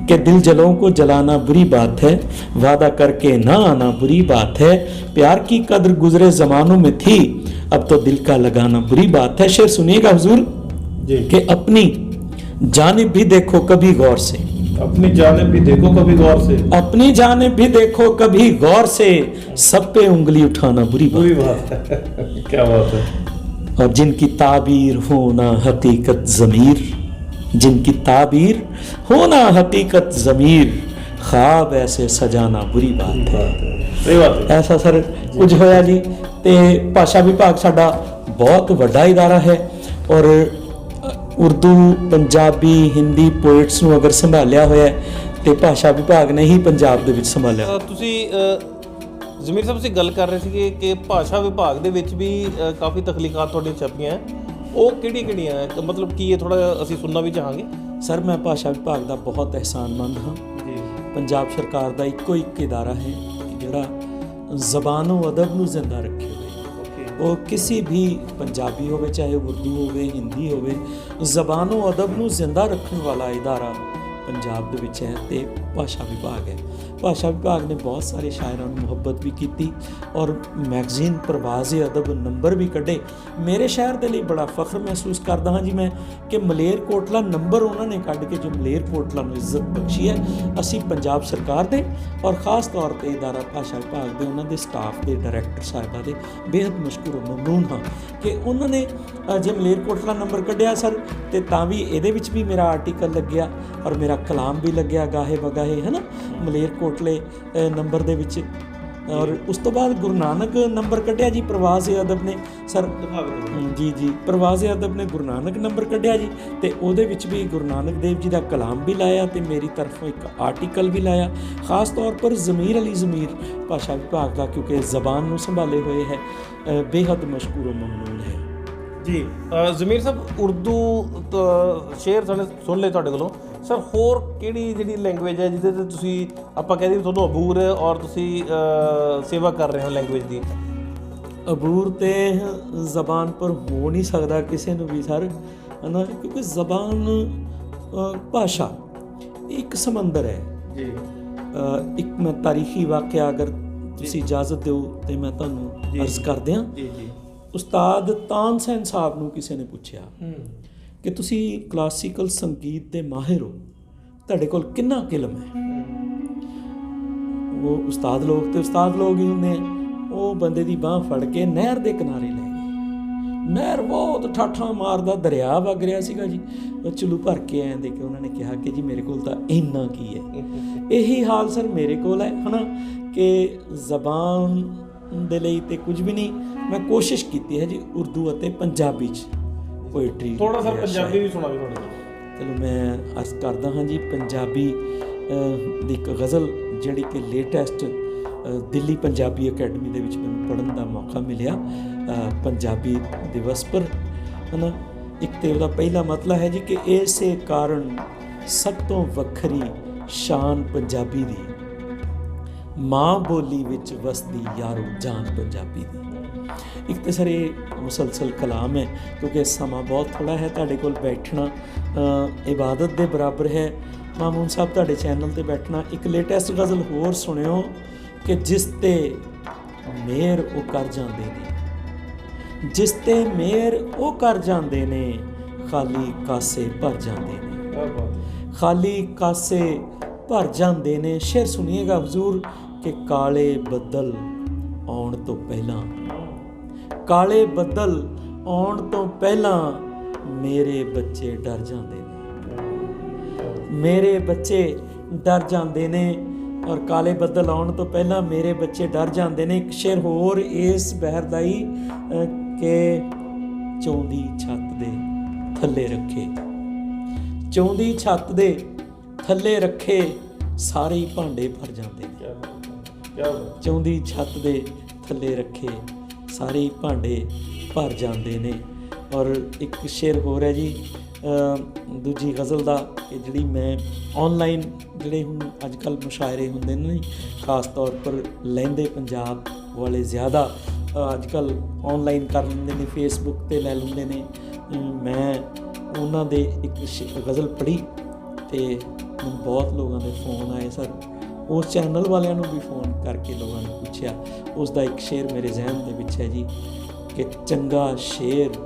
कि दिल जलों को जलाना बुरी बात है, वादा करके ना आना बुरी बात है, प्यार की कद्र गुजरे ज़मानों में थी, अब तो दिल का लगाना बुरी बात है। शेर सुनिएगा हुजूर कि अपनी जानिब भी देखो कभी गौर से, अपनी जानिब भी देखो कभी गौर से, अपनी जानिब भी देखो कभी गौर से, सब पे उंगली उठाना बुरी बात है। क्या बात है। और जिनकी ताबीर होना हकीकत ज़मीर, जिनकी ताबीर होना हकीकत ज़मीर, ख्वाब ऐसे सजाना बुरी बात है। सही बात है। ऐसा सर कुछ होया जी। ਤੇ ਭਾਸ਼ਾ ਵਿਭਾਗ ਸਾਡਾ ਬਹੁਤ ਵੱਡਾ ਇਦਾਰਾ ਹੈ ਔਰ ਉਰਦੂ, ਪੰਜਾਬੀ, ਹਿੰਦੀ ਪੋਇਟਸ ਨੂੰ ਅਗਰ ਸੰਭਾਲਿਆ ਹੋਇਆ ਹੈ ਤੇ ਭਾਸ਼ਾ ਵਿਭਾਗ ਨੇ ਹੀ ਪੰਜਾਬ ਦੇ ਵਿੱਚ ਸੰਭਾਲਿਆ। ਤੁਸੀਂ ਜ਼ਮੀਰ ਸਾਹਿਬ ਤੁਸੀਂ ਗੱਲ ਕਰ ਰਹੇ ਸੀਗੇ ਕਿ ਭਾਸ਼ਾ ਵਿਭਾਗ ਦੇ ਵਿੱਚ ਵੀ ਕਾਫੀ ਤਖਲੀਕਾਤ ਤੁਹਾਡੀਆਂ ਛਪੀਆਂ, ਉਹ ਕਿਹੜੀਆਂ ਹੈ, ਮਤਲਬ ਕੀ ਹੈ, ਥੋੜਾ ਅਸੀਂ ਸੁਣਨਾ ਵੀ ਚਾਹਾਂਗੇ। ਸਰ ਮੈਂ ਭਾਸ਼ਾ ਵਿਭਾਗ ਦਾ ਬਹੁਤ ਅਹਿਸਾਨਮੰਦ ਹਾਂ ਜੀ। ਪੰਜਾਬ ਸਰਕਾਰ ਦਾ ਇੱਕੋ ਇੱਕ ਇਦਾਰਾ ਹੈ ਜਿਹੜਾ ਜ਼ਬਾਨੋ ਅਦਬ ਨੂੰ ਜ਼ਿੰਦਾ ਰੱਖੇ ਹੋਏ। ਉਹ ਕਿਸੇ ਵੀ ਪੰਜਾਬੀ ਹੋਵੇ, ਚਾਹੇ ਉਰਦੂ ਹੋਵੇ, ਹਿੰਦੀ ਹੋਵੇ, ਜ਼ਬਾਨੋ ਅਦਬ ਨੂੰ ਜ਼ਿੰਦਾ ਰੱਖਣ ਵਾਲਾ ਇਦਾਰਾ ਪੰਜਾਬ ਦੇ ਵਿੱਚ ਹੈ ਤੇ ਭਾਸ਼ਾ ਵਿਭਾਗ ਹੈ। ਭਾਸ਼ਾ ਵਿਭਾਗ ਨੇ ਬਹੁਤ ਸਾਰੇ ਸ਼ਾਇਰਾਂ ਨੂੰ ਮੁਹੱਬਤ ਵੀ ਕੀਤੀ ਔਰ ਮੈਗਜ਼ੀਨ ਪ੍ਰਵਾਜ਼-ਏ ਅਦਬ ਨੰਬਰ ਵੀ ਕੱਢੇ। ਮੇਰੇ ਸ਼ਹਿਰ ਦੇ ਲਈ ਬੜਾ ਫਖਰ ਮਹਿਸੂਸ ਕਰਦਾ ਹਾਂ ਜੀ ਮੈਂ ਕਿ ਮਲੇਰਕੋਟਲਾ ਨੰਬਰ ਉਹਨਾਂ ਨੇ ਕੱਢ ਕੇ ਜੋ ਮਲੇਰਕੋਟਲਾ ਨੂੰ ਇੱਜ਼ਤ ਬਖਸ਼ੀ ਹੈ। ਅਸੀਂ ਪੰਜਾਬ ਸਰਕਾਰ ਦੇ ਔਰ ਖਾਸ ਤੌਰ 'ਤੇ ਇਦਾਰਾ ਭਾਸ਼ਾ ਵਿਭਾਗ ਦੇ ਉਹਨਾਂ ਦੇ ਸਟਾਫ ਦੇ ਡਾਇਰੈਕਟਰ ਸਾਹਿਬਾਂ ਦੇ ਬੇਹੱਦ ਮਸ਼ਕੂਰ ਮਮਨੂਨ ਹਾਂ ਕਿ ਉਹਨਾਂ ਨੇ ਜੇ ਮਲੇਰਕੋਟਲਾ ਨੰਬਰ ਕੱਢਿਆ ਸਰ, ਤੇ ਤਾਂ ਵੀ ਇਹਦੇ ਵਿੱਚ ਵੀ ਮੇਰਾ ਆਰਟੀਕਲ ਲੱਗਿਆ ਔਰ ਮੇਰਾ ਕਲਾਮ ਵੀ ਲੱਗਿਆ ਗਾਹੇ ਵਗਾਹੇ, ਹੈ ਨਾ, ਮਲੇਰਕੋਟਲੇ ਨੰਬਰ ਦੇ ਵਿੱਚ। ਔਰ ਉਸ ਤੋਂ ਬਾਅਦ ਗੁਰੂ ਨਾਨਕ ਨੰਬਰ ਕੱਢਿਆ ਜੀ ਪ੍ਰਵਾਜ਼-ਏ ਅਦਬ ਨੇ ਸਰ। ਜੀ ਪ੍ਰਵਾਜ਼-ਏ ਅਦਬ ਨੇ ਗੁਰੂ ਨਾਨਕ ਨੰਬਰ ਕੱਢਿਆ ਜੀ, ਤੇ ਉਹਦੇ ਵਿੱਚ ਵੀ ਗੁਰੂ ਨਾਨਕ ਦੇਵ ਜੀ ਦਾ ਕਲਾਮ ਵੀ ਲਾਇਆ ਤੇ ਮੇਰੀ ਤਰਫੋਂ ਇੱਕ ਆਰਟੀਕਲ ਵੀ ਲਾਇਆ। ਖਾਸ ਤੌਰ ਪਰ ਜ਼ਮੀਰ ਅਲੀ ਜ਼ਮੀਰ ਭਾਸ਼ਾ ਵਿਭਾਗ ਦਾ, ਕਿਉਂਕਿ ਜ਼ਬਾਨ ਨੂੰ ਸੰਭਾਲੇ ਹੋਏ ਹੈ, ਬੇਹੱਦ ਮਸ਼ਕੂਰ ਮਮਨੂਨ ਹੈ ਜੀ। ਜ਼ਮੀਰ ਸਾਹਿਬ ਉਰਦੂ ਸ਼ੇਰ ਸੁਣ ਲਏ ਤੁਹਾਡੇ ਕੋਲੋਂ, ਸਰ ਹੋਰ ਕਿਹੜੀ ਜਿਹੜੀ ਲੈਂਗੁਏਜ ਹੈ ਜਿਹਦੇ ਤੇ ਤੁਸੀਂ ਆਪਾਂ ਕਹਿੰਦੇ ਤੁਹਾਨੂੰ ਅਬੂਰ ਹੈ ਔਰ ਤੁਸੀਂ ਸੇਵਾ ਕਰ ਰਹੇ ਹੋ ਲੈਂਗੁਏਜ ਦੀ? ਅਬੂਰ ਤੇ ਜ਼ਬਾਨ ਪਰ ਹੋ ਨਹੀਂ ਸਕਦਾ ਕਿਸੇ ਨੂੰ ਵੀ ਸਰ, ਹੈ ਨਾ, ਕਿਉਂਕਿ ਜ਼ਬਾਨ ਭਾਸ਼ਾ ਇੱਕ ਸਮੁੰਦਰ ਹੈ ਜੀ। ਇੱਕ ਮੈਂ ਤਾਰੀਖੀ ਵਾਕਿਆ ਅਗਰ ਤੁਸੀਂ ਇਜਾਜ਼ਤ ਦਿਓ ਤੇ ਮੈਂ ਤੁਹਾਨੂੰ ਅਰਜ਼ ਕਰ ਦਿਆਂ। ਉਸਤਾਦ ਤਾਨਸੈਨ ਸਾਹਿਬ ਨੂੰ ਕਿਸੇ ਨੇ ਪੁੱਛਿਆ ਕਿ ਤੁਸੀਂ ਕਲਾਸੀਕਲ ਸੰਗੀਤ ਦੇ ਮਾਹਿਰ ਹੋ, ਤੁਹਾਡੇ ਕੋਲ ਕਿੰਨਾ ਇਲਮ ਹੈ? ਉਹ ਉਸਤਾਦ ਲੋਕ ਹੀ ਹੁੰਦੇ ਆ। ਉਹ ਬੰਦੇ ਦੀ ਬਾਂਹ ਫੜ ਕੇ ਨਹਿਰ ਦੇ ਕਿਨਾਰੇ ਲੈ ਗਏ। ਨਹਿਰ ਬਹੁਤ ਠਾਠਾਂ ਮਾਰਦਾ ਦਰਿਆ ਵਗ ਰਿਹਾ ਸੀਗਾ ਜੀ। ਉਹ ਚੁੱਲੂ ਭਰ ਕੇ ਆਏ ਦੇਖ ਕੇ ਉਹਨਾਂ ਨੇ ਕਿਹਾ ਕਿ ਜੀ ਮੇਰੇ ਕੋਲ ਤਾਂ ਇੰਨਾ ਕੀ ਹੈ। ਇਹੀ ਹਾਲ ਸਰ ਮੇਰੇ ਕੋਲ ਹੈ, ਹੈ ਨਾ, ਕਿ ਜ਼ਬਾਨ ਦੇ ਲਈ ਤੇ ਕੁਝ ਵੀ ਨਹੀਂ। ਮੈਂ ਕੋਸ਼ਿਸ਼ ਕੀਤੀ ਹੈ ਜੀ ਉਰਦੂ ਅਤੇ ਪੰਜਾਬੀ 'ਚ ਪੋਇਟਰੀ। ਥੋੜਾ ਸਰ ਪੰਜਾਬੀ ਵੀ ਸੁਣਾ ਵੀ ਤੁਹਾਡੇ ਕੋਲ। ਚਲੋ ਮੈਂ ਅਰਜ਼ ਕਰਦਾ ਹਾਂ ਜੀ। ਪੰਜਾਬੀ ਦੀ ਇੱਕ ਗਜ਼ਲ ਜਿਹੜੀ ਕਿ ਲੇਟੈਸਟ ਦਿੱਲੀ ਪੰਜਾਬੀ ਅਕੈਡਮੀ ਦੇ ਵਿੱਚ ਮੈਨੂੰ ਪੜ੍ਹਨ ਦਾ ਮੌਕਾ ਮਿਲਿਆ ਪੰਜਾਬੀ ਦਿਵਸ ਪਰ, ਹੈ ਨਾ। ਇੱਕ ਤੇ ਉਹਦਾ ਪਹਿਲਾ ਮਤਲਬ ਹੈ ਜੀ ਕਿ ਇਸੇ ਕਾਰਨ ਸਭ ਤੋਂ ਵੱਖਰੀ ਸ਼ਾਨ ਪੰਜਾਬੀ ਦੀ, ਮਾਂ ਬੋਲੀ ਵਿੱਚ ਵਸਦੀ ਯਾਰੋ ਜਾਨ ਪੰਜਾਬੀ ਦੀ। ਇੱਕ ਤਾਂ ਸਰ ਇਹ ਮੁਸਲਸਲ ਕਲਾਮ ਹੈ, ਕਿਉਂਕਿ ਸਮਾਂ ਬਹੁਤ ਥੋੜ੍ਹਾ ਹੈ। ਤੁਹਾਡੇ ਕੋਲ ਬੈਠਣਾ ਇਬਾਦਤ ਦੇ ਬਰਾਬਰ ਹੈ। ਮਾਮੂਨ ਸਾਹਿਬ ਤੁਹਾਡੇ ਚੈਨਲ 'ਤੇ ਬੈਠਣਾ। ਇੱਕ ਲੇਟੈਸਟ ਗਜ਼ਲ ਹੋਰ ਸੁਣਿਓ ਕਿ ਜਿਸ ਤੇ ਮਿਹਰ ਉਹ ਕਰ ਜਾਂਦੇ ਨੇ, ਜਿਸ ਤੇ ਮਿਹਰ ਉਹ ਕਰ ਜਾਂਦੇ ਨੇ, ਖਾਲੀ ਕਾਸੇ ਭਰ ਜਾਂਦੇ ਨੇ, ਖਾਲੀ ਕਾਸੇ ਭਰ ਜਾਂਦੇ ਨੇ। शेर सुनिएगा हुजूर कि काले बदल आउण तो पहला, काले बदल आउण तो पहला मेरे बच्चे डर जाते ने, मेरे बच्चे डर जाते ने। और काले बदल आउण तो पहला मेरे बच्चे डर जाते ने। एक शेर होर इस बहर दा ही कि चौंदी छत दे थल्ले रखे, चौंदी छत दे थल्ले रखे सारे ही भांडे भर जाते ने, चौंदी छत दे थल्ले रखे सारे ही भांडे भर जाते ने। और एक शेर होर है जी दूजी गज़ल दा कि जिहड़ी मैं ऑनलाइन जिहड़े हुण अजकल मुशायरे हुंदे ने खास तौर पर लैंदे पंजाब वाले ज़्यादा अजकल ऑनलाइन कर लेंदे ने, फेसबुक ते लै लेंदे ने। मैं उन्हां दे एक गज़ल पढ़ी ते मैनूं बहुत लोगों के फोन आए सर, उस चैनल वालियां नूं भी फोन करके लोगों ने पूछा। उसका एक शेर मेरे जहन दे विच है जी कि चंगा शेर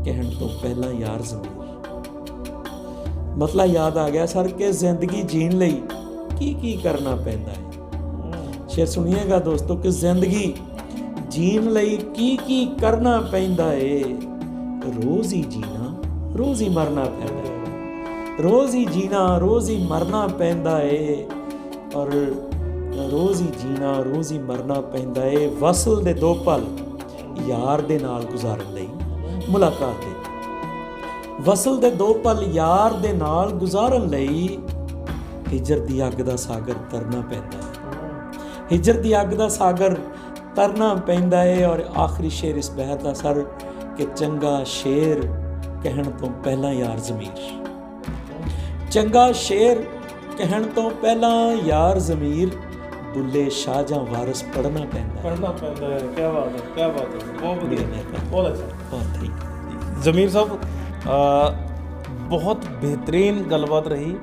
कहण तो पहला यार ज़मीर। मतलब याद आ गया सर कि जिंदगी जीण लई की करना पैंदा है। शेर सुनिएगा दोस्तों कि जिंदगी जीण लई की करना पैंदा है, रोज़ ही जीना रोज़ ही मरना पैंदा है, रोज़ ही जीना रोज़ ही मरना पैंदा है। और रोज़ ही जीना रोज़ ही मरना पैंदा है। वसल दे दो पल यार दे नाल गुजारन लई मुलाकात है, वसल दे दो पल यार दे नाल गुजारन लई हिजर दी अग दा सागर तरना पैंदा है, हिजर दी अग दा सागर तरना पैंदा है। और आखिरी शेर इस बहर दा सर कि चंगा शेर कहण तो पहला यार ज़मीर, चंगा शेर कहण तो पहला यार ज़मीर, बुल्ले शाह जां वारिस पढ़ना पैंदा है। क्या बात है, क्या बात है, बहुत बढ़िया, बहुत अच्छा, बहुत ठीक। ਜ਼ਮੀਰ ਸਾਹਿਬ ਬਹੁਤ ਬਿਹਤਰੀਨ ਗੱਲਬਾਤ ਰਹੀ।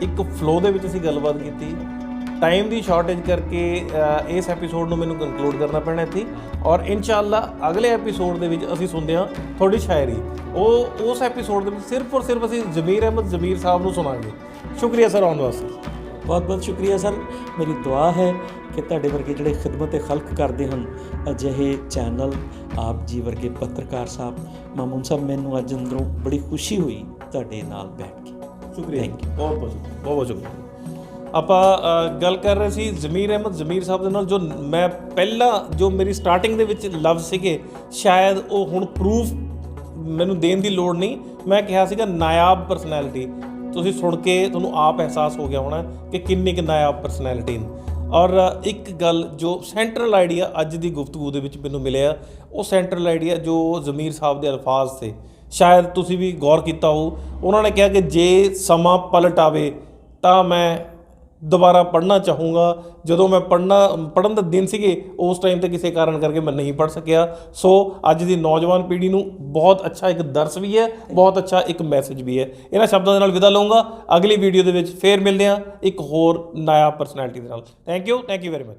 ਇੱਕ ਫਲੋ ਦੇ ਵਿੱਚ ਅਸੀਂ ਗੱਲਬਾਤ ਕੀਤੀ। ਟਾਈਮ ਦੀ ਸ਼ਾਰਟੇਜ ਕਰਕੇ ਇਸ ਐਪੀਸੋਡ ਨੂੰ ਮੈਨੂੰ ਕੰਕਲੂਡ ਕਰਨਾ ਪੈਣਾ ਇੱਥੇ। ਔਰ ਇਨਸ਼ਾਅੱਲਾ ਅਗਲੇ ਐਪੀਸੋਡ ਦੇ ਵਿੱਚ ਅਸੀਂ ਸੁਣਦੇ ਹਾਂ ਤੁਹਾਡੀ ਸ਼ਾਇਰੀ। ਉਸ ਐਪੀਸੋਡ ਦੇ ਵਿੱਚ ਸਿਰਫ ਔਰ ਸਿਰਫ ਅਸੀਂ ਜ਼ਮੀਰ ਅਹਿਮਦ ਜ਼ਮੀਰ ਸਾਹਿਬ ਨੂੰ ਸੁਣਾਂਗੇ। ਸ਼ੁਕਰੀਆ ਸਰ ਆਉਣ ਵਾਸਤੇ। बहुत बहुत शुक्रिया सर। मेरी दुआ है कि तुहाडे वर्गे जिहड़े खिदमत खल्क करते हैं अजिहे चैनल आप जी वर्गे पत्रकार साहब मामून साहब मैनूं अज अंदरों बड़ी खुशी हुई तुहाडे नाल बैठ के। शुक्रिया, थैंक यू, बहुत बहुत शुक्रिया। ਆਪਾਂ ਗੱਲ ਕਰ ਰਹੇ ਸੀ ਜ਼ਮੀਰ ਅਹਿਮਦ ਜ਼ਮੀਰ ਸਾਹਿਬ ਦੇ ਨਾਲ। ਜੋ ਮੈਂ ਪਹਿਲਾਂ ਜੋ ਮੇਰੀ ਸਟਾਰਟਿੰਗ ਦੇ ਵਿੱਚ ਲਫ਼ਜ਼ ਸੀਗੇ ਸ਼ਾਇਦ ਉਹ ਹੁਣ ਪ੍ਰੂਫ ਮੈਨੂੰ ਦੇਣ ਦੀ ਲੋੜ ਨਹੀਂ। ਮੈਂ ਕਿਹਾ ਸੀਗਾ ਨਾਇਆਬ ਪਰਸਨੈਲਿਟੀ। ਤੁਸੀਂ ਸੁਣ ਕੇ ਤੁਹਾਨੂੰ ਆਪ ਅਹਿਸਾਸ ਹੋ ਗਿਆ ਹੋਣਾ ਕਿ ਕਿੰਨੀ ਕੁ ਨਾਇਆਬ ਪਰਸਨੈਲਿਟੀ ਨੇ। ਔਰ ਇੱਕ ਗੱਲ ਜੋ ਸੈਂਟਰਲ ਆਈਡੀਆ ਅੱਜ ਦੀ ਗੁਫ਼ਤਗੂ ਦੇ ਵਿੱਚ ਮੈਨੂੰ ਮਿਲਿਆ, ਉਹ ਸੈਂਟਰਲ ਆਈਡੀਆ ਜੋ ਜ਼ਮੀਰ ਸਾਹਿਬ ਦੇ ਅਲਫਾਜ਼ ਥੇ, ਸ਼ਾਇਦ ਤੁਸੀਂ ਵੀ ਗੌਰ ਕੀਤਾ ਹੋ। ਉਹਨਾਂ ਨੇ ਕਿਹਾ ਕਿ ਜੇ ਸਮਾਂ ਪਲਟ ਆਵੇ ਤਾਂ ਮੈਂ ਦੁਬਾਰਾ ਪੜ੍ਹਨਾ ਚਾਹੂੰਗਾ। ਜਦੋਂ ਮੈਂ ਪੜ੍ਹਨ ਦਾ ਦਿਨ ਸੀਗੇ ਉਸ ਟਾਈਮ 'ਤੇ ਕਿਸੇ ਕਾਰਨ ਕਰਕੇ ਮੈਂ ਨਹੀਂ ਪੜ੍ਹ ਸਕਿਆ। ਸੋ ਅੱਜ ਦੀ ਨੌਜਵਾਨ ਪੀੜ੍ਹੀ ਨੂੰ ਬਹੁਤ ਅੱਛਾ ਇੱਕ ਦਰਸ ਵੀ ਹੈ, ਬਹੁਤ ਅੱਛਾ ਇੱਕ ਮੈਸੇਜ ਵੀ ਹੈ। ਇਹਨਾਂ ਸ਼ਬਦਾਂ ਦੇ ਨਾਲ ਵਿਦਾ ਲਊਂਗਾ। ਅਗਲੀ ਵੀਡੀਓ ਦੇ ਵਿੱਚ ਫੇਰ ਮਿਲਦੇ ਹਾਂ ਇੱਕ ਹੋਰ ਨਾਇਆਬ ਪਰਸਨੈਲਿਟੀ ਦੇ ਨਾਲ। Thank you very much.